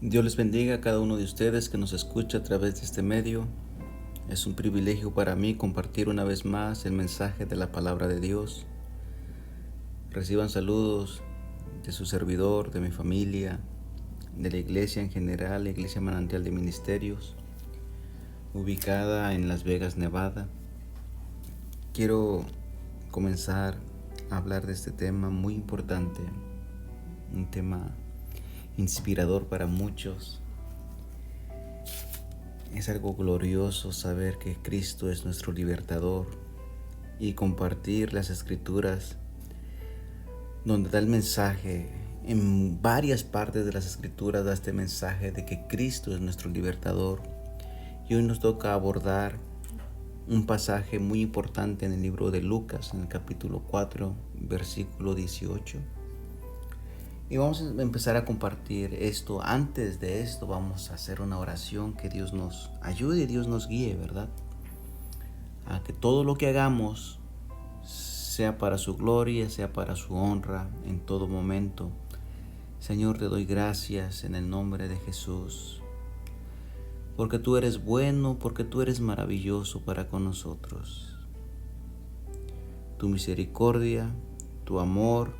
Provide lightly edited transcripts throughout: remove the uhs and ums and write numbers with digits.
Dios les bendiga a cada uno de ustedes que nos escucha a través de este medio. Es un privilegio para mí compartir una vez más el mensaje de la palabra de Dios. Reciban saludos de su servidor, de mi familia, de la iglesia en general, la Iglesia Manantial de Ministerios, ubicada en Las Vegas, Nevada. Quiero comenzar a hablar de este tema muy importante, un tema inspirador para muchos. Es algo glorioso saber que Cristo es nuestro libertador y compartir las escrituras donde da el mensaje. En varias partes de las escrituras da este mensaje de que Cristo es nuestro libertador. Y hoy nos toca abordar un pasaje muy importante en el libro de Lucas, en el capítulo 4, versículo 18. Y vamos a empezar a compartir esto. Antes de esto vamos a hacer una oración, que Dios nos ayude y Dios nos guíe, ¿verdad? A que todo lo que hagamos sea para su gloria, sea para su honra en todo momento. Señor, te doy gracias en el nombre de Jesús, porque tú eres bueno, porque tú eres maravilloso para con nosotros. Tu misericordia, tu amor,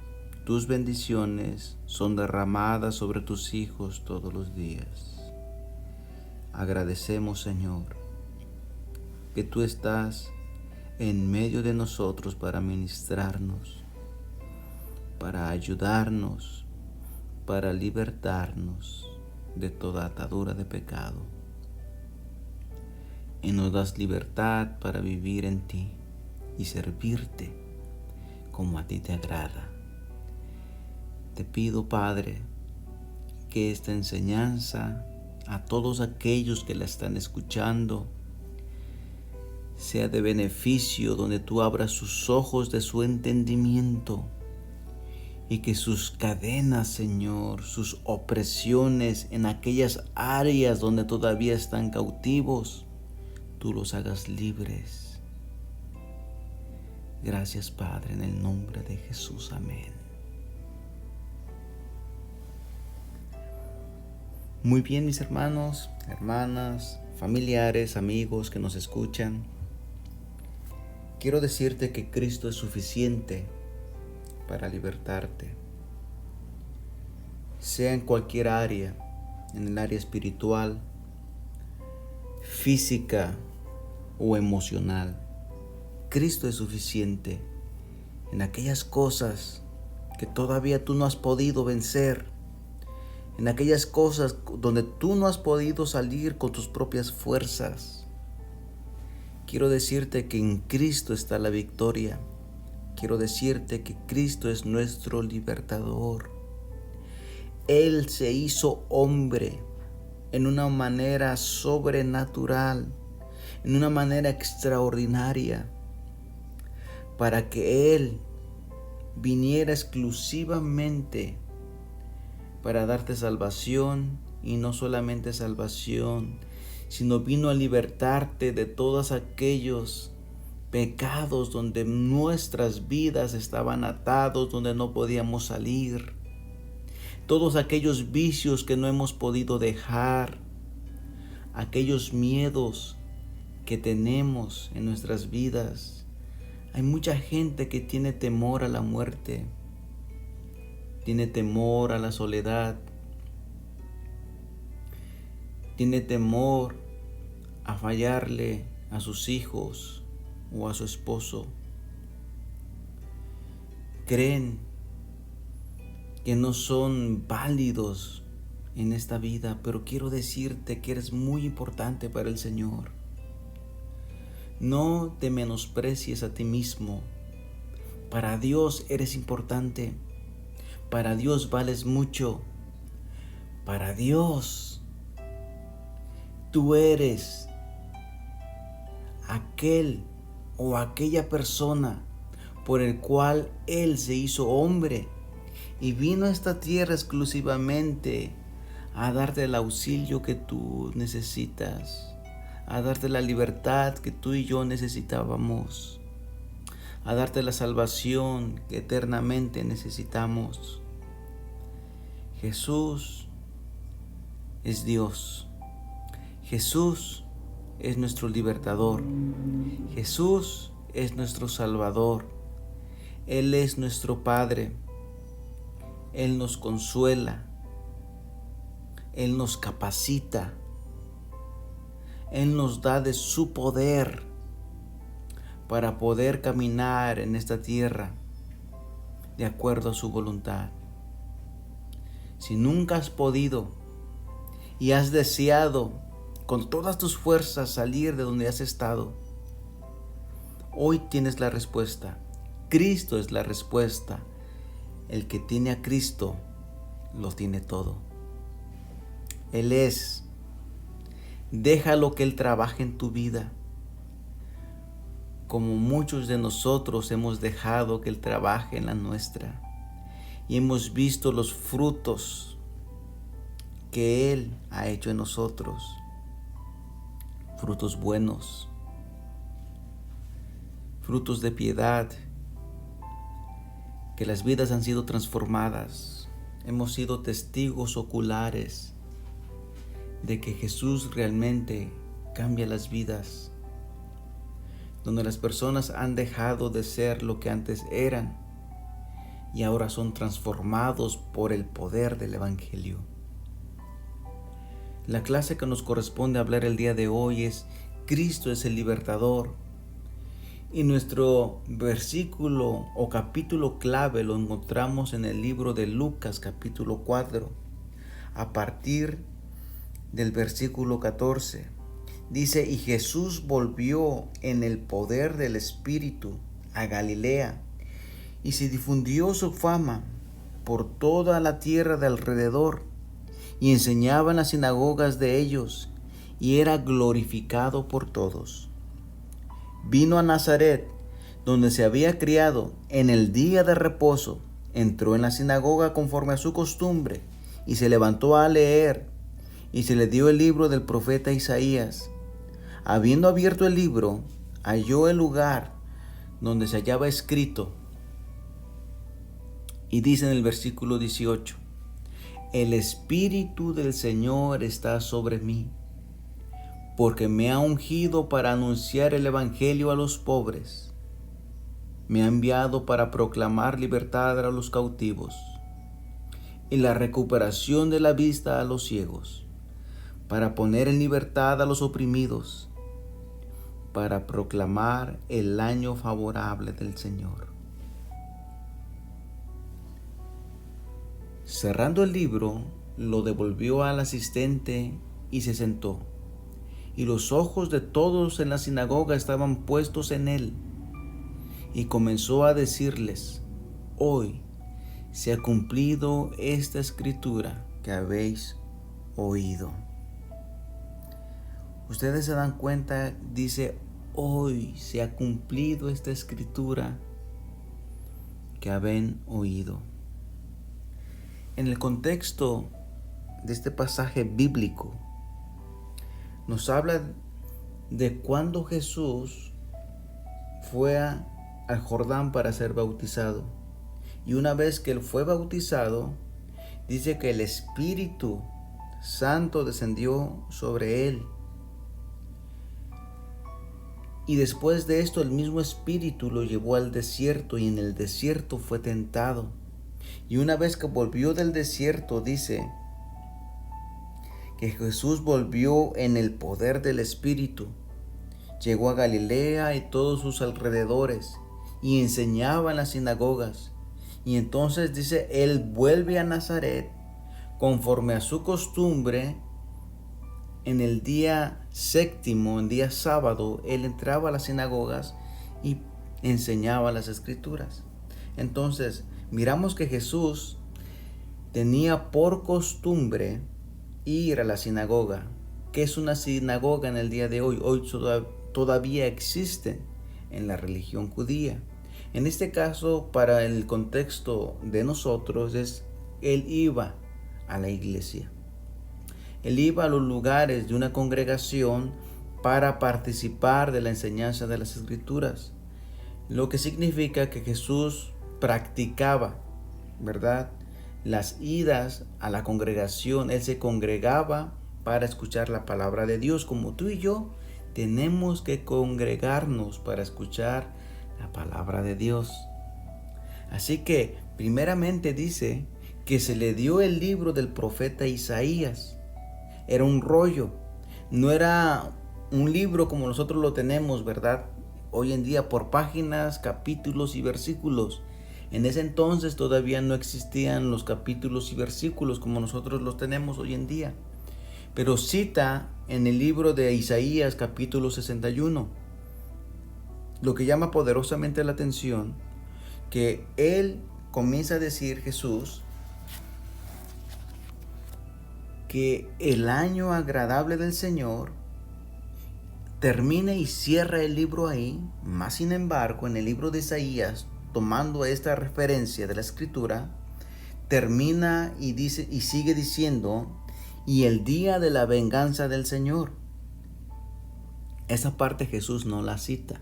tus bendiciones son derramadas sobre tus hijos todos los días. Agradecemos, Señor, que tú estás en medio de nosotros para ministrarnos, para ayudarnos, para libertarnos de toda atadura de pecado. Y nos das libertad para vivir en ti y servirte como a ti te agrada. Te pido, Padre, que esta enseñanza a todos aquellos que la están escuchando sea de beneficio, donde tú abras sus ojos de su entendimiento y que sus cadenas, Señor, sus opresiones en aquellas áreas donde todavía están cautivos, tú los hagas libres. Gracias, Padre, en el nombre de Jesús. Amén. Muy bien, mis hermanos, hermanas, familiares, amigos que nos escuchan. Quiero decirte que Cristo es suficiente para libertarte, sea en cualquier área, en el área espiritual, física o emocional. Cristo es suficiente en aquellas cosas que todavía tú no has podido vencer, en aquellas cosas donde tú no has podido salir con tus propias fuerzas. Quiero decirte que en Cristo está la victoria. Quiero decirte que Cristo es nuestro libertador. Él se hizo hombre en una manera sobrenatural, en una manera extraordinaria, para que Él viniera exclusivamente para darte salvación, y no solamente salvación, sino vino a libertarte de todos aquellos pecados donde nuestras vidas estaban atados, donde no podíamos salir, todos aquellos vicios que no hemos podido dejar, aquellos miedos que tenemos en nuestras vidas. Hay mucha gente que tiene temor a la muerte, tiene temor a la soledad, tiene temor a fallarle a sus hijos o a su esposo. Creen que no son válidos en esta vida, pero quiero decirte que eres muy importante para el Señor. No te menosprecies a ti mismo. Para Dios eres importante. Para Dios vales mucho. Para Dios tú eres aquel o aquella persona por el cual Él se hizo hombre y vino a esta tierra exclusivamente a darte el auxilio que tú necesitas, a darte la libertad que tú y yo necesitábamos, a darte la salvación que eternamente necesitamos. Jesús es Dios. Jesús es nuestro libertador. Jesús es nuestro Salvador. Él es nuestro Padre. Él nos consuela. Él nos capacita. Él nos da de su poder para poder caminar en esta tierra de acuerdo a su voluntad. Si nunca has podido y has deseado con todas tus fuerzas salir de donde has estado, hoy tienes la respuesta. Cristo es la respuesta. El que tiene a Cristo lo tiene todo. Él es. Déjalo que Él trabaje en tu vida, como muchos de nosotros hemos dejado que Él trabaje en la nuestra y hemos visto los frutos que Él ha hecho en nosotros, frutos buenos, frutos de piedad, que las vidas han sido transformadas. Hemos sido testigos oculares de que Jesús realmente cambia las vidas, donde las personas han dejado de ser lo que antes eran y ahora son transformados por el poder del Evangelio. La clase que nos corresponde hablar el día de hoy es Cristo es el libertador. Y nuestro versículo o capítulo clave lo encontramos en el libro de Lucas, capítulo 4, a partir del versículo 14. Dice: y Jesús volvió en el poder del Espíritu a Galilea, y se difundió su fama por toda la tierra de alrededor, y enseñaba en las sinagogas de ellos, y era glorificado por todos. Vino a Nazaret, donde se había criado. En el día de reposo entró en la sinagoga conforme a su costumbre, y se levantó a leer, y se le dio el libro del profeta Isaías. Habiendo abierto el libro, halló el lugar donde se hallaba escrito, y dice en el versículo 18: el Espíritu del Señor está sobre mí, porque me ha ungido para anunciar el Evangelio a los pobres. Me ha enviado para proclamar libertad a los cautivos y la recuperación de la vista a los ciegos, para poner en libertad a los oprimidos, para proclamar el año favorable del Señor. Cerrando el libro, lo devolvió al asistente y se sentó. Y los ojos de todos en la sinagoga estaban puestos en él. Y comenzó a decirles: hoy se ha cumplido esta escritura que habéis oído. Ustedes se dan cuenta, dice: hoy se ha cumplido esta escritura que habéis oído. En el contexto de este pasaje bíblico, nos habla de cuando Jesús fue al Jordán para ser bautizado. Y una vez que él fue bautizado, dice que el Espíritu Santo descendió sobre él. Y después de esto, el mismo Espíritu lo llevó al desierto, y en el desierto fue tentado. Y una vez que volvió del desierto, dice que Jesús volvió en el poder del Espíritu. Llegó a Galilea y todos sus alrededores, y enseñaba en las sinagogas. Y entonces dice, él vuelve a Nazaret, conforme a su costumbre. En el día séptimo, en día sábado, él entraba a las sinagogas y enseñaba las Escrituras. Entonces, miramos que Jesús tenía por costumbre ir a la sinagoga. ¿Qué es una sinagoga en el día de hoy? Hoy todavía existen en la religión judía. En este caso, para el contexto de nosotros, él iba a la iglesia. Él iba a los lugares de una congregación para participar de la enseñanza de las Escrituras. Lo que significa que Jesús practicaba, ¿verdad?, las idas a la congregación. Él se congregaba para escuchar la palabra de Dios, como tú y yo tenemos que congregarnos para escuchar la palabra de Dios. Así que primeramente dice que se le dio el libro del profeta Isaías. Era un rollo, no era un libro como nosotros lo tenemos, ¿verdad? Hoy en día por páginas, capítulos y versículos. En ese entonces todavía no existían los capítulos y versículos como nosotros los tenemos hoy en día. Pero cita en el libro de Isaías capítulo 61, lo que llama poderosamente la atención, que él comienza a decir, Jesús, que el año agradable del Señor termina y cierra el libro ahí. Más sin embargo, en el libro de Isaías, tomando esta referencia de la escritura, termina y dice y sigue diciendo, y el día de la venganza del Señor. Esa parte Jesús no la cita.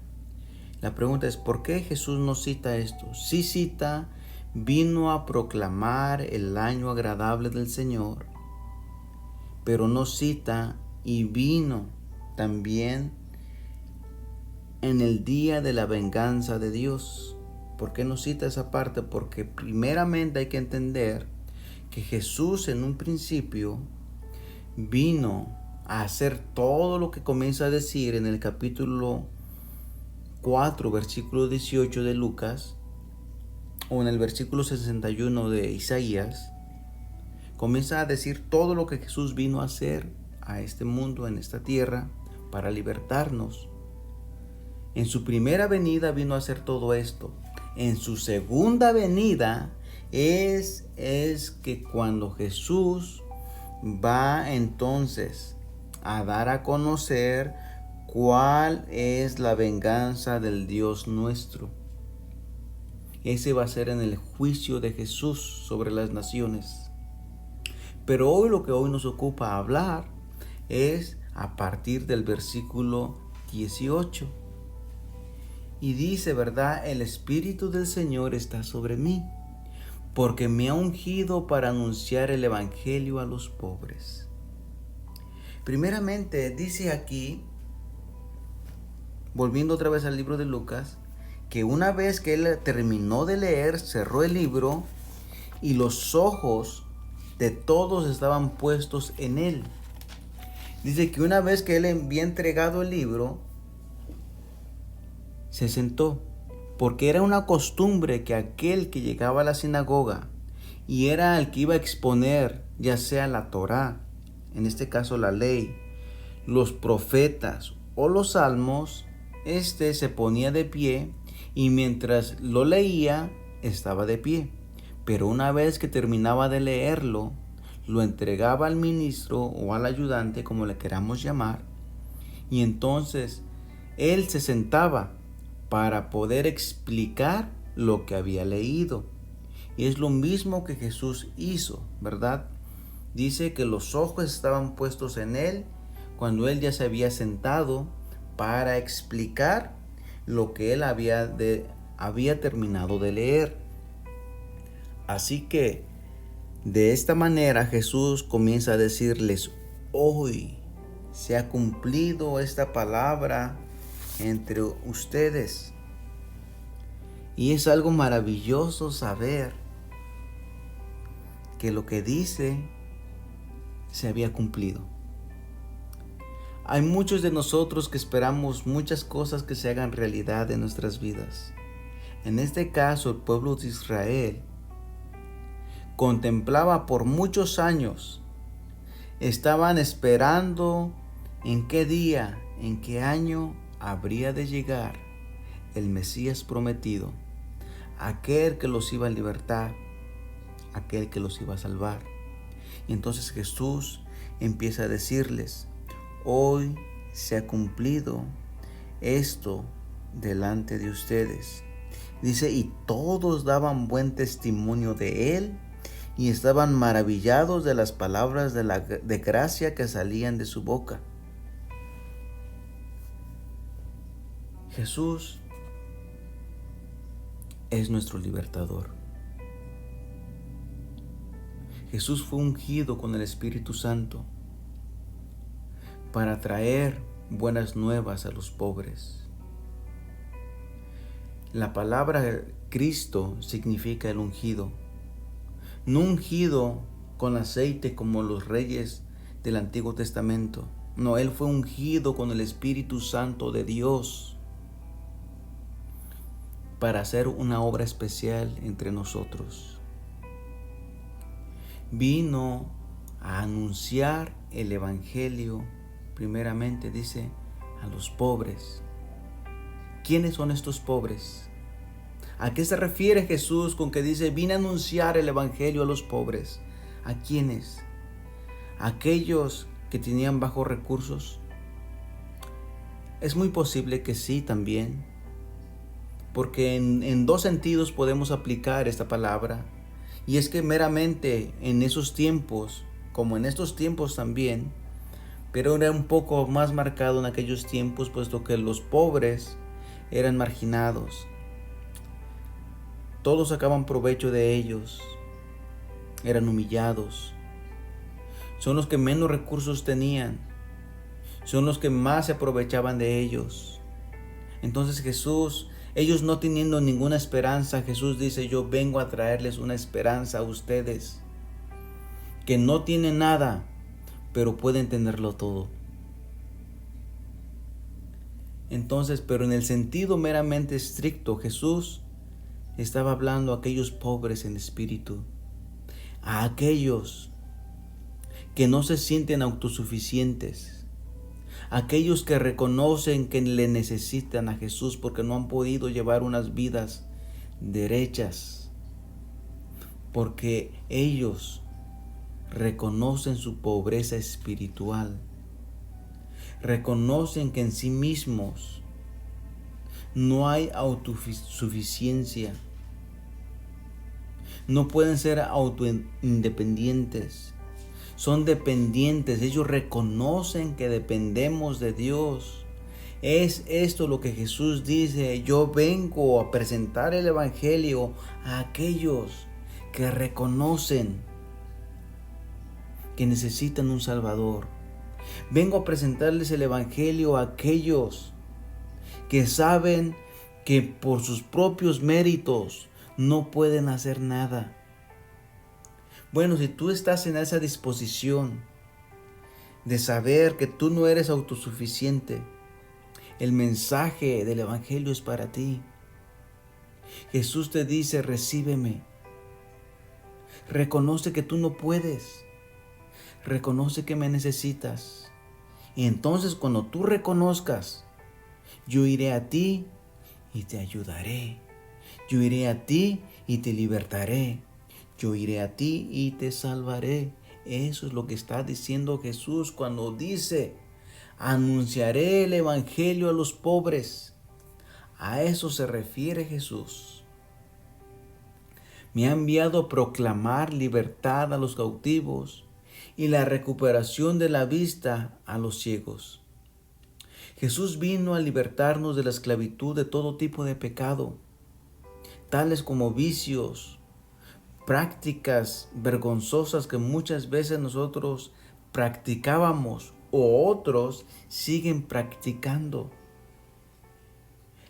La pregunta es, ¿por qué Jesús no cita esto? Sí cita, vino a proclamar el año agradable del Señor, pero no cita, y vino también en el día de la venganza de Dios. ¿Por qué no cita esa parte? Porque primeramente hay que entender que Jesús en un principio vino a hacer todo lo que comienza a decir en el capítulo 4, versículo 18 de Lucas, o en el versículo 61 de Isaías. Comienza a decir todo lo que Jesús vino a hacer a este mundo, en esta tierra, para libertarnos. En su primera venida vino a hacer todo esto. En su segunda venida es que cuando Jesús va entonces a dar a conocer cuál es la venganza del Dios nuestro. Ese va a ser en el juicio de Jesús sobre las naciones. Pero hoy lo que hoy nos ocupa hablar es a partir del versículo 18. Y dice, ¿verdad? El Espíritu del Señor está sobre mí, porque me ha ungido para anunciar el Evangelio a los pobres. Primeramente dice aquí, volviendo otra vez al libro de Lucas, que una vez que él terminó de leer, cerró el libro y los ojos de todos estaban puestos en él. Dice que una vez que él había entregado el libro, se sentó, porque era una costumbre que aquel que llegaba a la sinagoga y era el que iba a exponer, ya sea la Torá, en este caso la ley, los profetas o los salmos, se ponía de pie y mientras lo leía estaba de pie. Pero una vez que terminaba de leerlo, lo entregaba al ministro o al ayudante, como le queramos llamar, y entonces él se sentaba para poder explicar lo que había leído. Y es lo mismo que Jesús hizo, ¿verdad? Dice que los ojos estaban puestos en él cuando él ya se había sentado para explicar lo que él había terminado de leer. Así que de esta manera Jesús comienza a decirles, hoy se ha cumplido esta palabra entre ustedes. Y es algo maravilloso saber que lo que dice se había cumplido. Hay muchos de nosotros que esperamos muchas cosas que se hagan realidad en nuestras vidas. En este caso, el pueblo de Israel contemplaba por muchos años, estaban esperando en qué día, en qué año habría de llegar el Mesías prometido, aquel que los iba a libertar, aquel que los iba a salvar. Y entonces Jesús empieza a decirles, hoy se ha cumplido esto delante de ustedes. Dice, y todos daban buen testimonio de él y estaban maravillados de las palabras de gracia que salían de su boca. Jesús es nuestro libertador. Jesús fue ungido con el Espíritu Santo. para traer buenas nuevas a los pobres. La palabra Cristo significa el ungido. No ungido con aceite como los reyes del Antiguo Testamento. No, Él fue ungido con el Espíritu Santo de Dios para hacer una obra especial entre nosotros. Vino a anunciar el Evangelio, primeramente dice, a los pobres. ¿Quiénes son estos pobres? ¿A qué se refiere Jesús con que dice, vine a anunciar el Evangelio a los pobres? ¿A quiénes? ¿Aquellos que tenían bajos recursos? Es muy posible que sí también, porque en dos sentidos podemos aplicar esta palabra. Y es que meramente en esos tiempos, como en estos tiempos también, pero era un poco más marcado en aquellos tiempos, puesto que los pobres eran marginados. Todos sacaban provecho de ellos, eran humillados. Son los que menos recursos tenían, son los que más se aprovechaban de ellos. Entonces Jesús, ellos no teniendo ninguna esperanza, Jesús dice, yo vengo a traerles una esperanza a ustedes, que no tienen nada, pero pueden tenerlo todo. Entonces, pero en el sentido meramente estricto, Jesús estaba hablando a aquellos pobres en espíritu, a aquellos que no se sienten autosuficientes, a aquellos que reconocen que le necesitan a Jesús porque no han podido llevar unas vidas derechas, porque ellos reconocen su pobreza espiritual, reconocen que en sí mismos no hay autosuficiencia, no pueden ser autoindependientes, son dependientes. Ellos reconocen que dependemos de Dios. Es esto lo que Jesús dice, yo vengo a presentar el Evangelio a aquellos que reconocen que necesitan un Salvador. Vengo a presentarles el Evangelio a aquellos que saben que por sus propios méritos no pueden hacer nada. Bueno, si tú estás en esa disposición de saber que tú no eres autosuficiente, el mensaje del Evangelio es para ti. Jesús te dice, recíbeme. Reconoce que tú no puedes. Reconoce que me necesitas. Y entonces cuando tú reconozcas, yo iré a ti y te ayudaré. Yo iré a ti y te libertaré. Yo iré a ti y te salvaré. Eso es lo que está diciendo Jesús cuando dice, anunciaré el Evangelio a los pobres. A eso se refiere Jesús. Me ha enviado a proclamar libertad a los cautivos y la recuperación de la vista a los ciegos. Jesús vino a libertarnos de la esclavitud de todo tipo de pecado, tales como vicios, prácticas vergonzosas que muchas veces nosotros practicábamos o otros siguen practicando.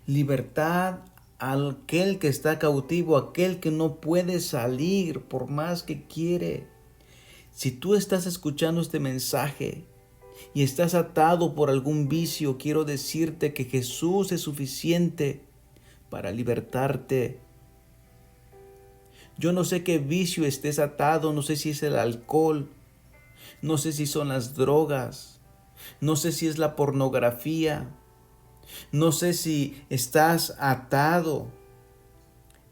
Libertad a aquel que está cautivo, aquel que no puede salir por más que quiere. Si tú estás escuchando este mensaje y estás atado por algún vicio, quiero decirte que Jesús es suficiente para libertarte. Yo no sé qué vicio estés atado, no sé si es el alcohol, no sé si son las drogas, no sé si es la pornografía, no sé si estás atado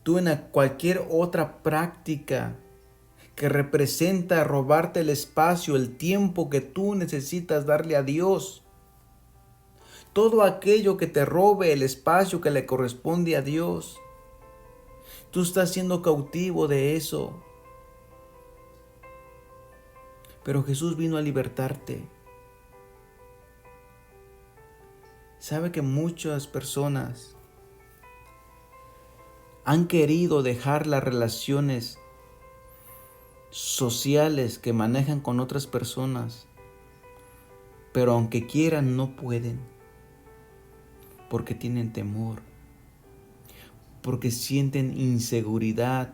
tú en cualquier otra práctica que representa robarte el espacio, el tiempo que tú necesitas darle a Dios. Todo aquello que te robe el espacio que le corresponde a Dios. Tú estás siendo cautivo de eso. Pero Jesús vino a libertarte. Sabe que muchas personas han querido dejar las relaciones sociales que manejan con otras personas pero aunque quieran no pueden, porque tienen temor, porque sienten inseguridad.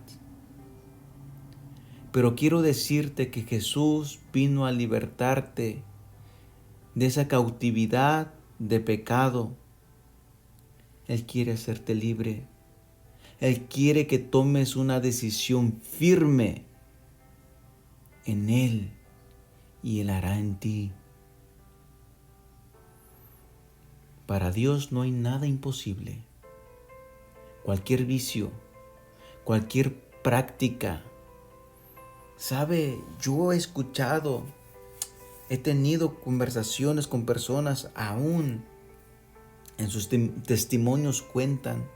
Pero quiero decirte que Jesús vino a libertarte de esa cautividad de pecado. Él quiere hacerte libre. Él quiere que tomes una decisión firme en Él y Él hará en ti. Para Dios no hay nada imposible. Cualquier vicio, cualquier práctica. ¿Sabe? Yo he tenido conversaciones con personas aún en sus testimonios cuentan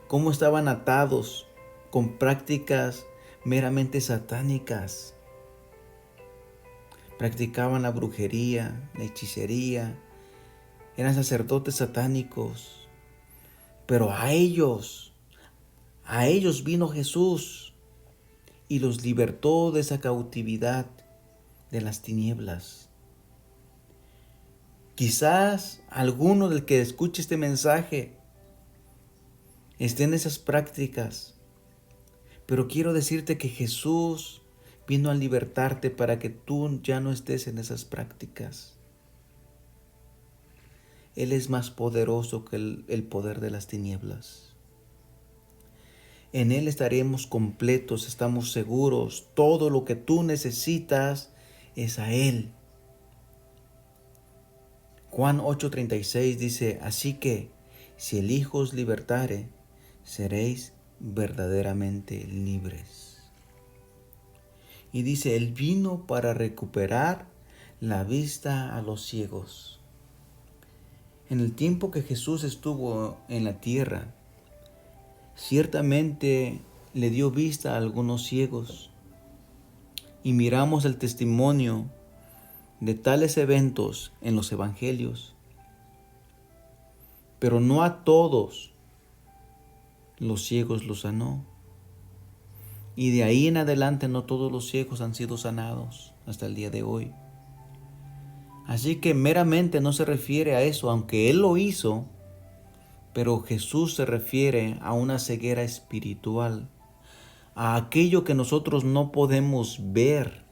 cómo estaban atados con prácticas meramente satánicas. Practicaban la brujería, la hechicería, eran sacerdotes satánicos, pero a ellos vino Jesús y los libertó de esa cautividad de las tinieblas. Quizás alguno del que escuche este mensaje esté en esas prácticas, pero quiero decirte que Jesús vino a libertarte para que tú ya no estés en esas prácticas. Él es más poderoso que el poder de las tinieblas. En Él estaremos completos, estamos seguros. Todo lo que tú necesitas es a Él. Juan 8:36 dice, así que si el Hijo os libertare, seréis verdaderamente libres. Y dice, Él vino para recuperar la vista a los ciegos. En el tiempo que Jesús estuvo en la tierra, ciertamente le dio vista a algunos ciegos. Y miramos el testimonio de tales eventos en los evangelios. Pero no a todos los ciegos los sanó. Y de ahí en adelante no todos los ciegos han sido sanados hasta el día de hoy. Así que meramente no se refiere a eso, aunque Él lo hizo, pero Jesús se refiere a una ceguera espiritual, a aquello que nosotros no podemos ver,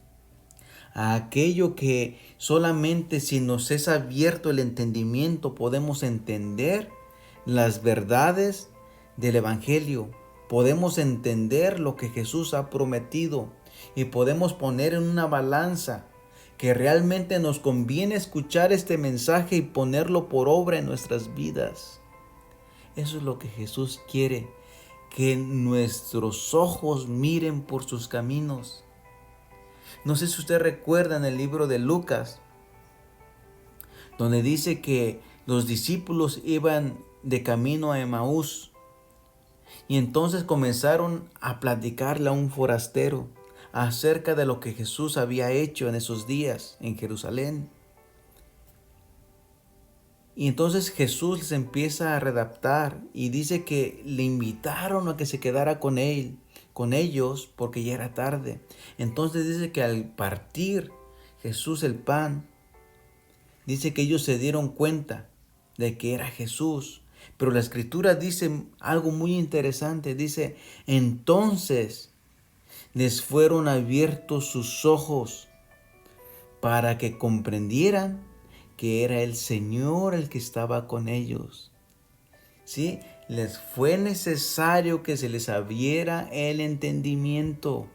a aquello que solamente si nos es abierto el entendimiento podemos entender las verdades del Evangelio, podemos entender lo que Jesús ha prometido y podemos poner en una balanza que realmente nos conviene escuchar este mensaje y ponerlo por obra en nuestras vidas. Eso es lo que Jesús quiere, que nuestros ojos miren por sus caminos. No sé si usted recuerda en el libro de Lucas, donde dice que los discípulos iban de camino a Emaús y entonces comenzaron a platicarle a un forastero acerca de lo que Jesús había hecho en esos días en Jerusalén. Y entonces Jesús les empieza a redactar y dice que le invitaron a que se quedara con ellos, porque ya era tarde. Entonces dice que al partir Jesús el pan, dice que ellos se dieron cuenta de que era Jesús. Pero la Escritura dice algo muy interesante. Dice, entonces les fueron abiertos sus ojos para que comprendieran que era el Señor el que estaba con ellos. ¿Sí? Les fue necesario que se les abriera el entendimiento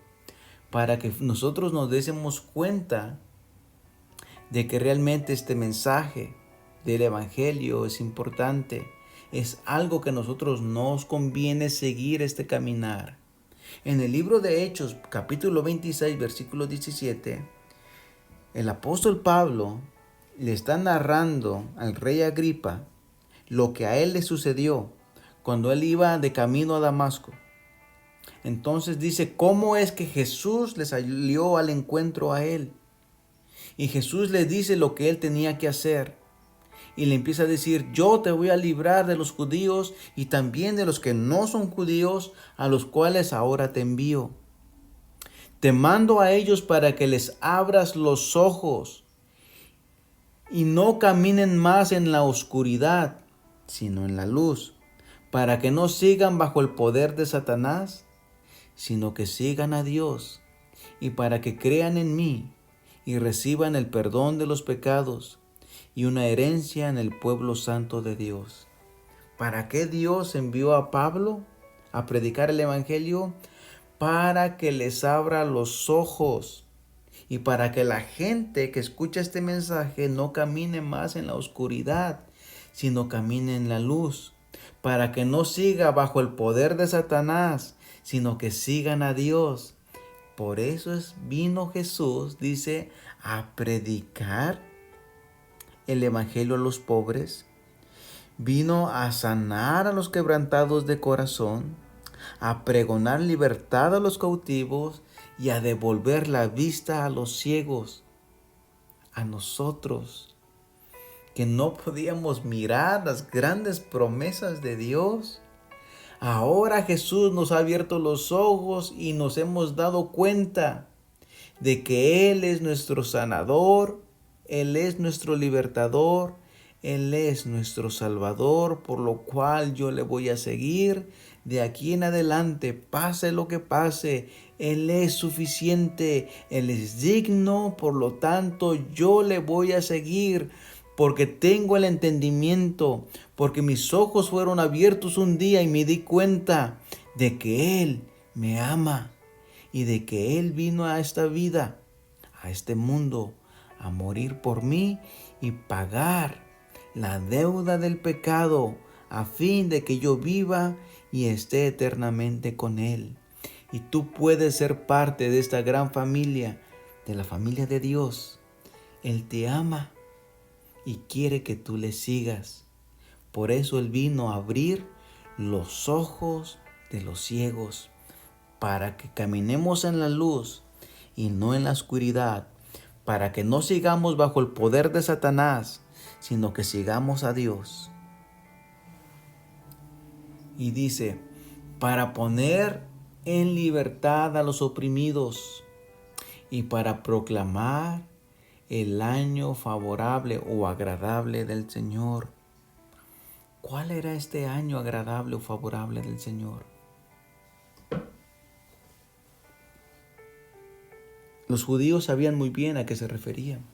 para que nosotros nos désemos cuenta de que realmente este mensaje del Evangelio es importante. Es algo que a nosotros nos conviene seguir este caminar. En el libro de Hechos, capítulo 26, versículo 17, el apóstol Pablo le está narrando al rey Agripa lo que a él le sucedió cuando él iba de camino a Damasco. Entonces dice cómo es que Jesús le salió al encuentro a él. Y Jesús le dice lo que él tenía que hacer. Y le empieza a decir, yo te voy a librar de los judíos y también de los que no son judíos, a los cuales ahora te envío. Te mando a ellos para que les abras los ojos y no caminen más en la oscuridad, sino en la luz, para que no sigan bajo el poder de Satanás, sino que sigan a Dios, y para que crean en mí y reciban el perdón de los pecados y una herencia en el pueblo santo de Dios. ¿Para qué Dios envió a Pablo a predicar el Evangelio? Para que les abra los ojos y para que la gente que escucha este mensaje no camine más en la oscuridad, sino camine en la luz. Para que no siga bajo el poder de Satanás, sino que sigan a Dios. Por eso vino Jesús, dice, a predicar el Evangelio a los pobres. Vino a sanar a los quebrantados de corazón, a pregonar libertad a los cautivos y a devolver la vista a los ciegos. A nosotros, que no podíamos mirar las grandes promesas de Dios, ahora Jesús nos ha abierto los ojos y nos hemos dado cuenta de que Él es nuestro sanador, Él es nuestro libertador, Él es nuestro salvador, por lo cual yo le voy a seguir de aquí en adelante, pase lo que pase. Él es suficiente, Él es digno, por lo tanto yo le voy a seguir porque tengo el entendimiento, porque mis ojos fueron abiertos un día y me di cuenta de que Él me ama y de que Él vino a esta vida, a este mundo, a morir por mí y pagar la deuda del pecado a fin de que yo viva y esté eternamente con Él. Y tú puedes ser parte de esta gran familia, de la familia de Dios. Él te ama y quiere que tú le sigas. Por eso Él vino a abrir los ojos de los ciegos, para que caminemos en la luz y no en la oscuridad, para que no sigamos bajo el poder de Satanás, sino que sigamos a Dios. Y dice, para poner en libertad a los oprimidos y para proclamar el año favorable o agradable del Señor. ¿Cuál era este año agradable o favorable del Señor? Los judíos sabían muy bien a qué se referían,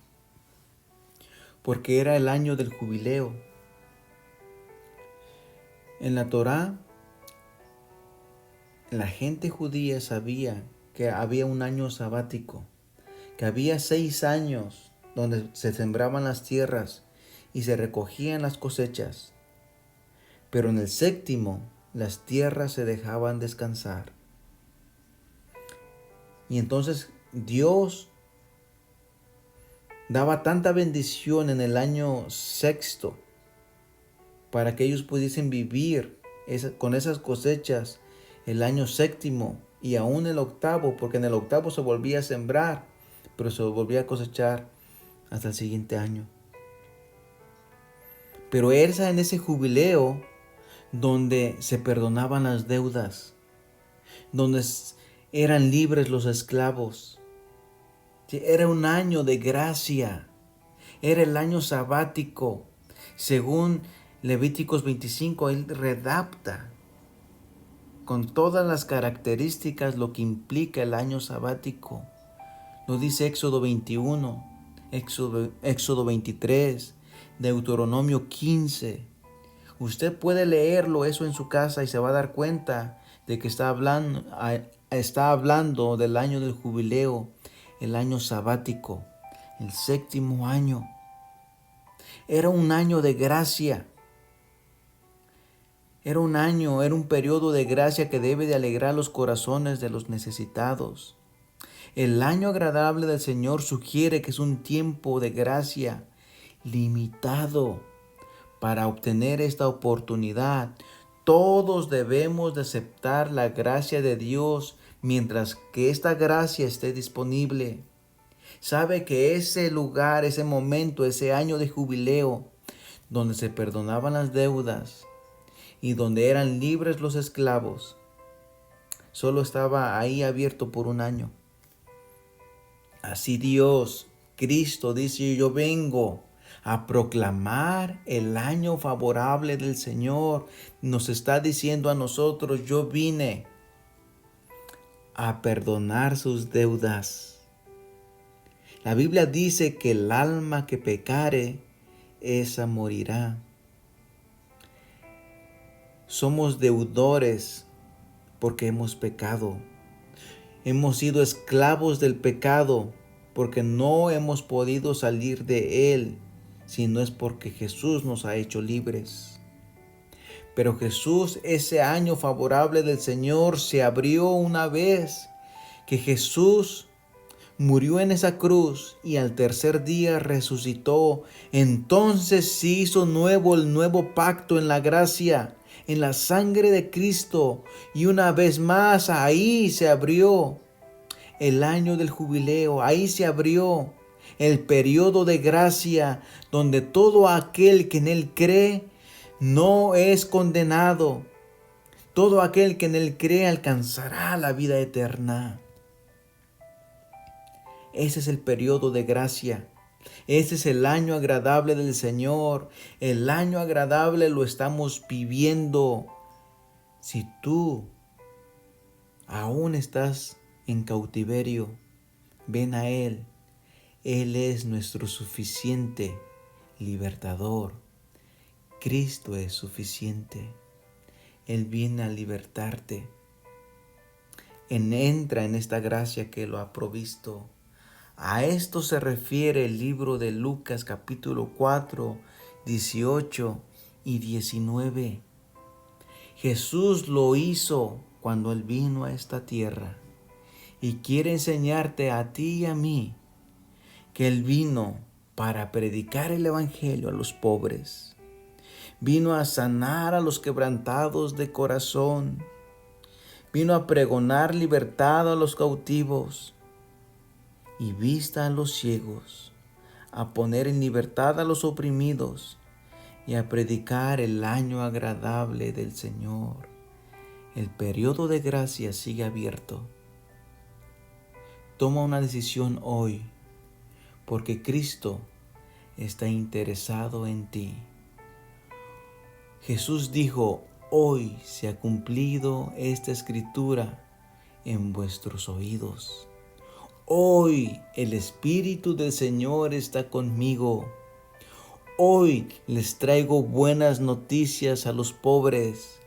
porque era el año del jubileo. En la Torá, la gente judía sabía que había un año sabático, que había 6 años donde se sembraban las tierras y se recogían las cosechas, pero en el 7º las tierras se dejaban descansar. Y entonces Dios daba tanta bendición en el año 6º para que ellos pudiesen vivir con esas cosechas el año 7º y aún el 8º, porque en el 8º se volvía a sembrar, pero se volvía a cosechar hasta el siguiente año. Pero era en ese jubileo donde se perdonaban las deudas, donde eran libres los esclavos. Era un año de gracia, era el año sabático. Según Levíticos 25, él redacta con todas las características lo que implica el año sabático. Lo dice Éxodo 21, Éxodo 23, Deuteronomio 15. Usted puede leerlo eso en su casa y se va a dar cuenta de que está hablando del año del jubileo, el año sabático, el 7º año. Era un año de gracia. Era un periodo de gracia que debe de alegrar los corazones de los necesitados. El año agradable del Señor sugiere que es un tiempo de gracia limitado. Para obtener esta oportunidad, todos debemos de aceptar la gracia de Dios mientras que esta gracia esté disponible. Sabe que ese lugar, ese momento, ese año de jubileo, donde se perdonaban las deudas y donde eran libres los esclavos, solo estaba ahí abierto por un año. Así Dios, Cristo dice, yo vengo a proclamar el año favorable del Señor. Nos está diciendo a nosotros, yo vine a perdonar sus deudas. La Biblia dice que el alma que pecare, esa morirá. Somos deudores porque hemos pecado. Hemos sido esclavos del pecado porque no hemos podido salir de él, si no es porque Jesús nos ha hecho libres. Pero Jesús, ese año favorable del Señor, se abrió una vez que Jesús murió en esa cruz y al tercer día resucitó. Entonces se hizo nuevo el nuevo pacto en la gracia, en la sangre de Cristo. Y una vez más ahí se abrió el año del jubileo. Ahí se abrió el periodo de gracia donde todo aquel que en él cree no es condenado. Todo aquel que en él cree alcanzará la vida eterna. Ese es el periodo de gracia. Ese es el año agradable del Señor. El año agradable lo estamos viviendo. Si tú aún estás en cautiverio, ven a Él. Él es nuestro suficiente libertador. Cristo es suficiente. Él viene a libertarte. Entra en esta gracia que lo ha provisto. A esto se refiere el libro de Lucas capítulo 4, 18 y 19. Jesús lo hizo cuando Él vino a esta tierra y quiere enseñarte a ti y a mí que Él vino para predicar el evangelio a los pobres. Vino a sanar a los quebrantados de corazón. Vino a pregonar libertad a los cautivos y vista a los ciegos, a poner en libertad a los oprimidos y a predicar el año agradable del Señor. El periodo de gracia sigue abierto. Toma una decisión hoy, porque Cristo está interesado en ti. Jesús dijo, hoy se ha cumplido esta escritura en vuestros oídos. Hoy el Espíritu del Señor está conmigo. Hoy les traigo buenas noticias a los pobres.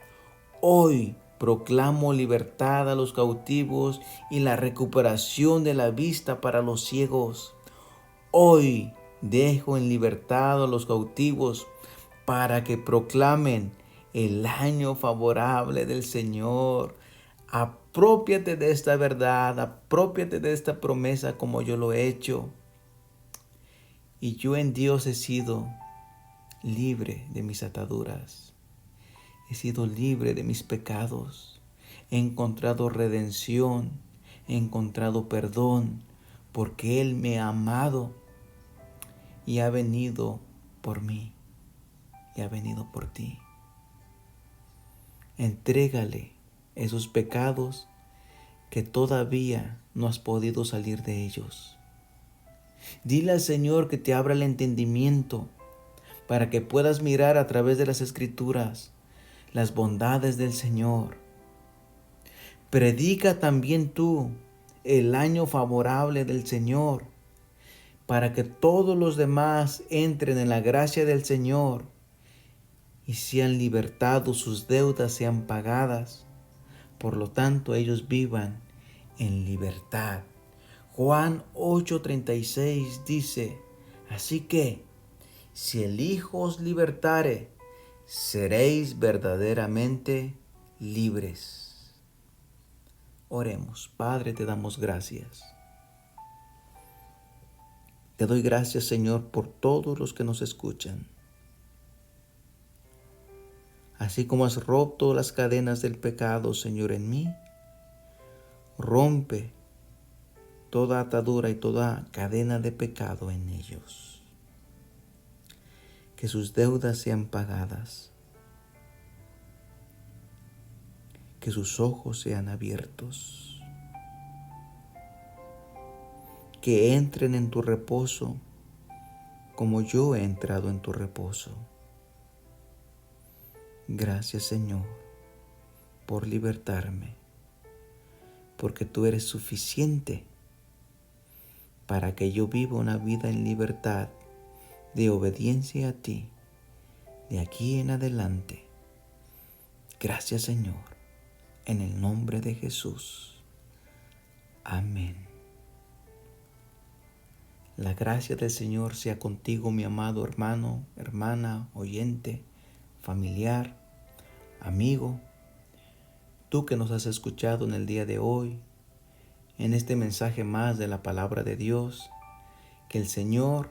Hoy proclamo libertad a los cautivos y la recuperación de la vista para los ciegos. Hoy dejo en libertad a los cautivos para que proclamen el año favorable del Señor. Aprópiate de esta verdad, aprópiate de esta promesa como yo lo he hecho. Y yo en Dios he sido libre de mis ataduras. He sido libre de mis pecados. He encontrado redención, he encontrado perdón, porque Él me ha amado y ha venido por mí y ha venido por ti. Entrégale esos pecados que todavía no has podido salir de ellos. Dile al Señor que te abra el entendimiento para que puedas mirar a través de las Escrituras las bondades del Señor. Predica también tú el año favorable del Señor para que todos los demás entren en la gracia del Señor y sean libertados, sus deudas sean pagadas. Por lo tanto, ellos vivan en libertad. Juan 8:36 dice, así que, si el Hijo os libertare, seréis verdaderamente libres. Oremos. Padre, te damos gracias. Te doy gracias, Señor, por todos los que nos escuchan. Así como has roto las cadenas del pecado, Señor, en mí, rompe toda atadura y toda cadena de pecado en ellos. Que sus deudas sean pagadas. Que sus ojos sean abiertos. Que entren en tu reposo como yo he entrado en tu reposo. Gracias, Señor, por libertarme, porque tú eres suficiente para que yo viva una vida en libertad de obediencia a ti de aquí en adelante. Gracias, Señor, en el nombre de Jesús. Amén. La gracia del Señor sea contigo, mi amado hermano, hermana, oyente, familiar, amigo. Tú que nos has escuchado en el día de hoy, en este mensaje más de la palabra de Dios, que el Señor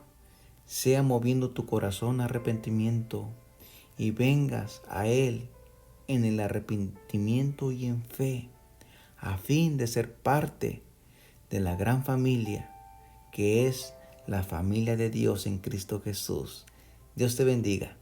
sea moviendo tu corazón a arrepentimiento y vengas a Él en el arrepentimiento y en fe, a fin de ser parte de la gran familia que es la familia de Dios en Cristo Jesús. Dios te bendiga.